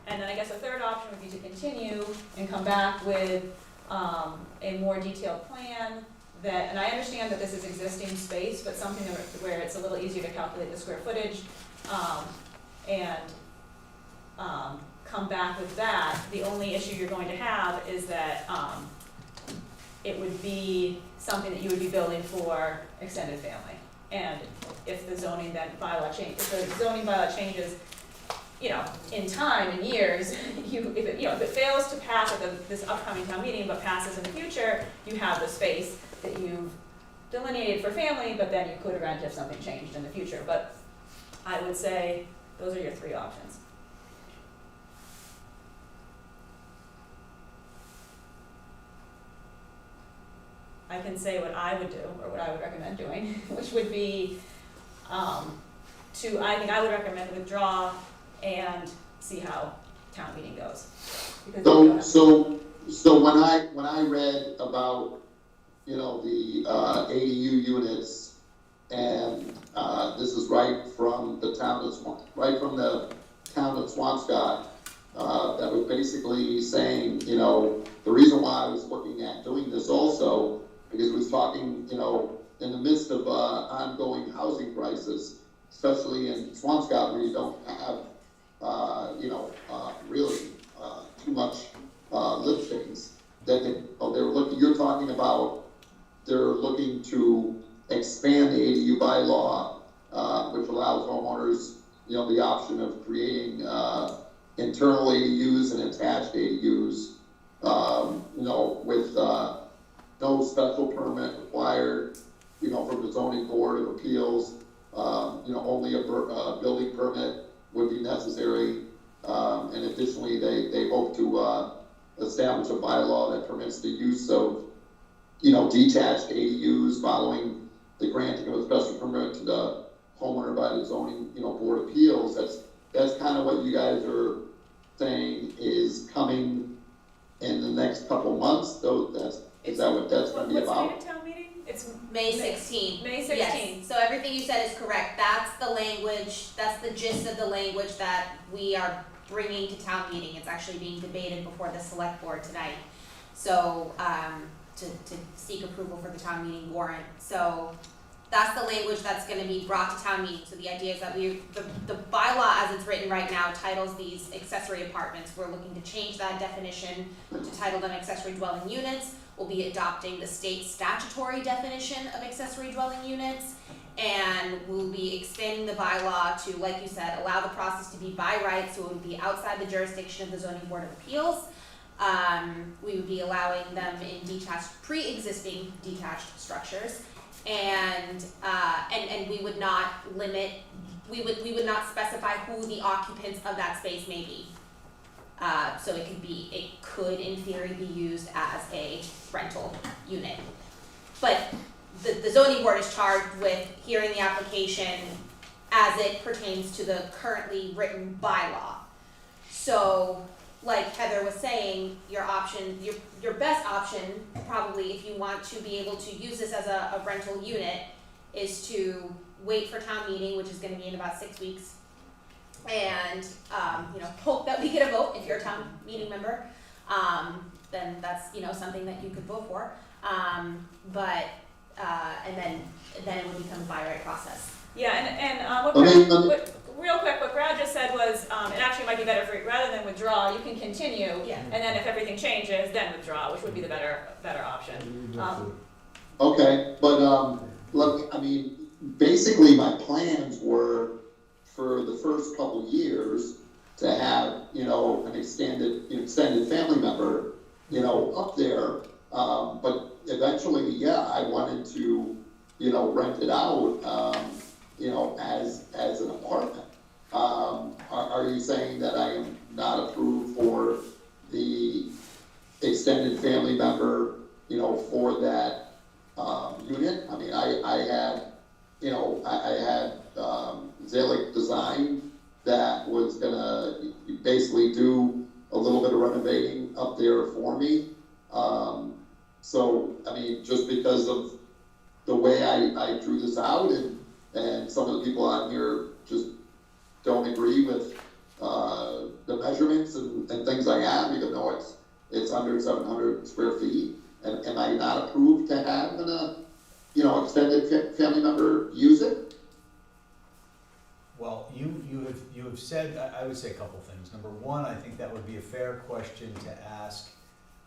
And then I guess the third option would be to continue and come back with, a more detailed plan that, and I understand that this is existing space, but something where it's a little easier to calculate the square footage, come back with that. The only issue you're going to have is that, it would be something that you would be building for extended family. And if the zoning if the zoning bylaw changes, in time, in years, if it fails to pass at this upcoming town meeting, but passes in the future, you have the space that you've delineated for family, but then you could rent if something changed in the future. But I would say those are your three options. I can say what I would do, or what I would recommend doing, which would be, I would recommend withdraw and see how town meeting goes. Because So when I read about, the ADU units, and this is right from the town of Swampscott, that was basically saying, the reason why I was looking at doing this also, because it was talking, in the midst of ongoing housing crisis, especially in Swampscott, where you don't have, really too much listings. That you're talking about, they're looking to expand the ADU bylaw, which allows homeowners, the option of creating internal ADUs and attached ADUs, with no special permit required, from the zoning board of appeals. Only a building permit would be necessary. And additionally, they hope to establish a bylaw that permits the use of, detached ADUs following the granting of a special permit to the homeowner by the zoning, board of appeals. That's kind of what you guys are saying is coming in the next couple months. So is that what that's going to be about? What's the town meeting? It's May 16th. May 16th. Yes, so everything you said is correct. That's the language, that's the gist of the language that we are bringing to town meeting. It's actually being debated before the select board tonight. So, to seek approval for the town meeting warrant. So that's the language that's gonna be brought to town meeting. So the idea is that the bylaw as it's written right now titles these accessory apartments. We're looking to change that definition to title them accessory dwelling units. We'll be adopting the state statutory definition of accessory dwelling units, and we'll be expanding the bylaw to, like you said, allow the process to be by right, so it would be outside the jurisdiction of the zoning board of appeals. We would be allowing them in pre-existing detached structures, and we would not limit, we would not specify who the occupants of that space may be. So it could in theory be used as a rental unit. But the zoning board is charged with hearing the application as it pertains to the currently written bylaw. So, like Heather was saying, your best option, probably if you want to be able to use this as a rental unit, is to wait for town meeting, which is gonna be in about 6 weeks, and hope that we get a vote. If you're a town meeting member, then that's something that you could vote for. And then it would become a by right process. Yeah, real quick, what Brad just said was, it actually might be better for, rather than withdraw, you can continue, Yeah. and then if everything changes, then withdraw, which would be the better option. Okay, but look, basically my plans were for the first couple years to have an extended family member up there, but eventually, I wanted to rent it out as an apartment. Are you saying that I am not approved for the extended family member for that unit. I mean, I had, you know, I had, Zelig Design that was gonna basically do a little bit of renovating up there for me. So, I mean, just because of the way I drew this out and some of the people on here just don't agree with, the measurements and things I have, even though it's under 700 square feet. And am I not approved to have an, you know, extended family member use it? Well, you have said, I would say a couple things. Number one, I think that would be a fair question to ask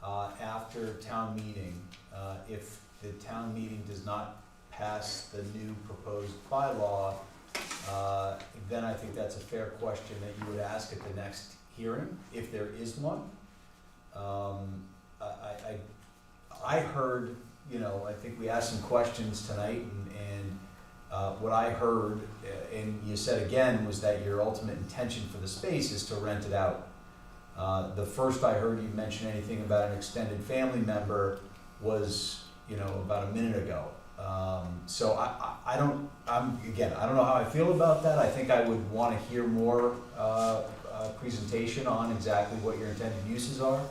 after town meeting. If the town meeting does not pass the new proposed bylaw, then I think that's a fair question that you would ask at the next hearing, if there is one. I heard, you know, I think we asked some questions tonight, and what I heard, and you said again, was that your ultimate intention for the space is to rent it out. The first I heard you mention anything about an extended family member was, you know, about a minute ago. So I don't know how I feel about that. I think I would wanna hear more, presentation on exactly what your intended uses are.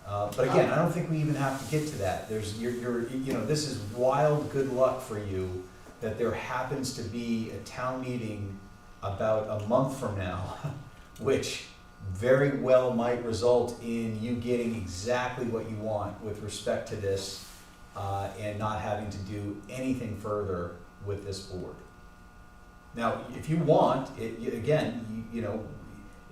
But again, I don't think we even have to get to that. You know, this is wild good luck for you that there happens to be a town meeting about a month from now, which very well might result in you getting exactly what you want with respect to this, and not having to do anything further with this board. Now, if you want, you know,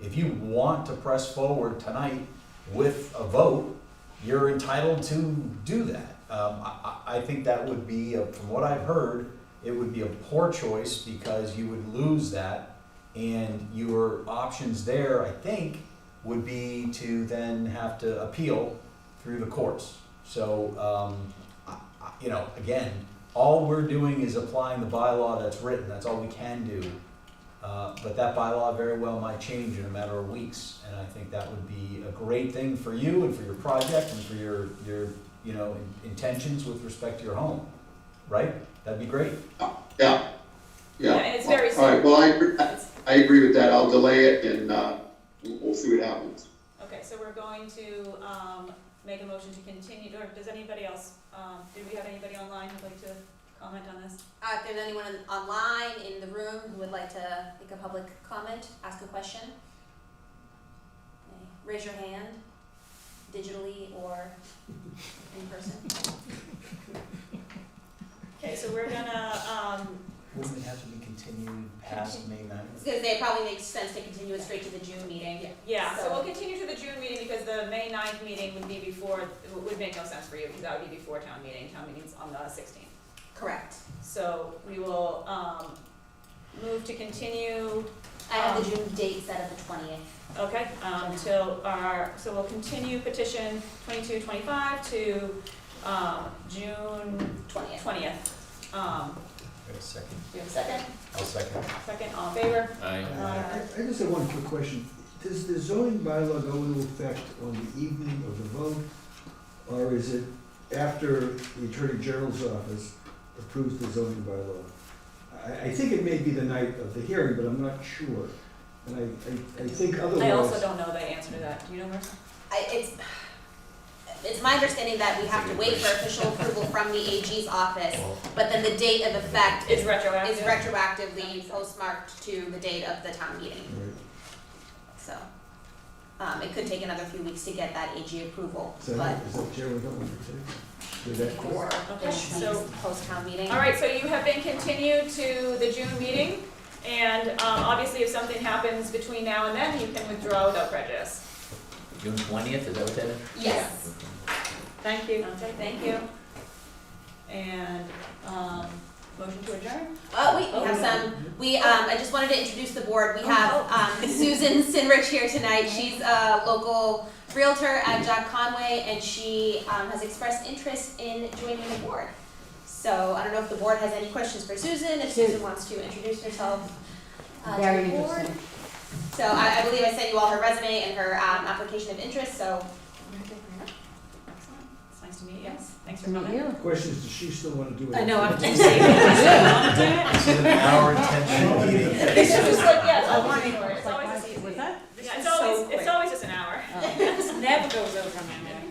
if you want to press forward tonight with a vote, you're entitled to do that. I think that would be, from what I've heard, it would be a poor choice because you would lose that, and your options there, I think, would be to then have to appeal through the courts. So, you know, again, all we're doing is applying the bylaw that's written. That's all we can do. But that bylaw very well might change in a matter of weeks, and I think that would be a great thing for you and for your project and for your you know, intentions with respect to your home, right? That'd be great. Yeah. Yeah, and it's very All right, well, I agree with that. I'll delay it and, we'll see what happens. Okay, so we're going to, make a motion to continue, or does anybody else, do we have anybody online who'd like to comment on this? If there's anyone online in the room who would like to make a public comment, ask a question, raise your hand, digitally or in person. Okay, so we're gonna, Wouldn't it have to be continued past May 9th? I was gonna say, it probably makes sense to continue it straight to the June meeting. yeah, so we'll continue to the June meeting because the May 9th meeting would be before, it would make no sense for you because that would be before town meeting's on the 16th. Correct. So we will, move to continue, I have the June date set of the 20th. okay, so we'll continue petition 2225 to, June 20th. 20th. Wait a second. Do you have a second? I'll second. Second, all in favor? Aye. I just have one quick question. Does the zoning bylaw go into effect on the evening of the vote? Or is it after the Attorney General's office approves the zoning bylaw? I think it may be the night of the hearing, but I'm not sure. And I think otherwise. I also don't know the answer to that. Do you know, Marissa? It's my understanding that we have to wait for official approval from the AG's office, but then the date of effect Is retroactive? is retroactively postmarked to the date of the town meeting. Right. So, it could take another few weeks to get that AG approval, Is that Chair, what that one say? Did that or Okay, which so- means post-town meeting. All right, so you have been continued to the June meeting, and obviously if something happens between now and then, you can withdraw without prejudice. June 20th, is that what that is? Yes. Thank you. Okay, thank you. And, motion to adjourn? We have some, I just wanted to introduce the board. We have, Susan Sinrich here tonight. She's a local realtor at Jack Conway, and she, has expressed interest in joining the board. So I don't know if the board has any questions for Susan, if Susan wants to introduce herself, to the board. So I believe I sent you all her resume and her, application of interest, so. Excellent. Nice to meet you. Thanks To for meet coming. you. Question is, does she still wanna do it? I know, after you after? say that. This is an hour intention meeting. It's just like, yeah, it's I always, want to, it's always like, this easy. was that? Yeah, This it's is so always, quick. it's always just an hour. It never goes over my head.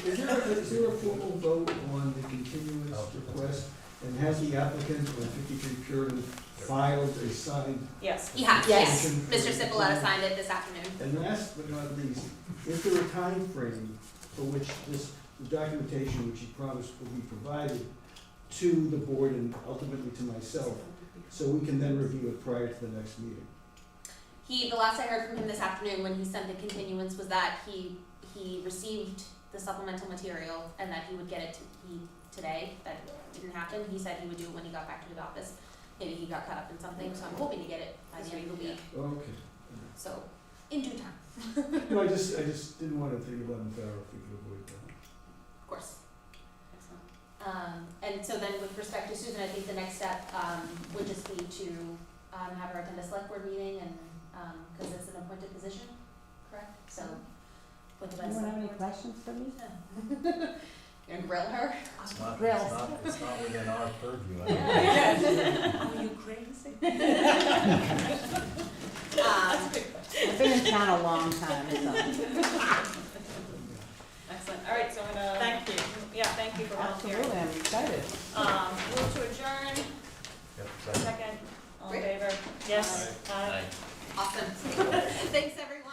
Is there a formal vote on the continuance request? And has the applicant on 53 Puritan filed a signed? Yes. You have, Yes. yes. Mr. Cipolletta signed it this afternoon. And last but not least, is there a time frame for which the documentation which he promised will be provided to the board and ultimately to myself, so we can then review it prior to the next meeting? The last I heard from him this afternoon when he sent the continuance was that he received the supplemental material and that he would get it today. That didn't happen. He said he would do it when he got back to his office. Maybe he got caught up in something, so I'm hoping to get it by the end of the week. Okay. So, in due time, No, I just didn't want to think about Farrell if we could avoid that. of course. And so then with respect to Susan, I think the next step, would just be to, have her attend a select board meeting and, cause it's an appointed position, correct? So, appointed by the Anyone have select any board. questions for me? You're gonna grill her? It's not within our purview. I Are you crazy? Um, I've been in town a long time, so. Excellent. All right, so I'm gonna. Thank you. Yeah, thank you for volunteering. Absolutely, I'm excited. Move to adjourn, Yep, second. second, all in Great. favor? Yes. Aye. Aye. Awesome. Thanks, everyone.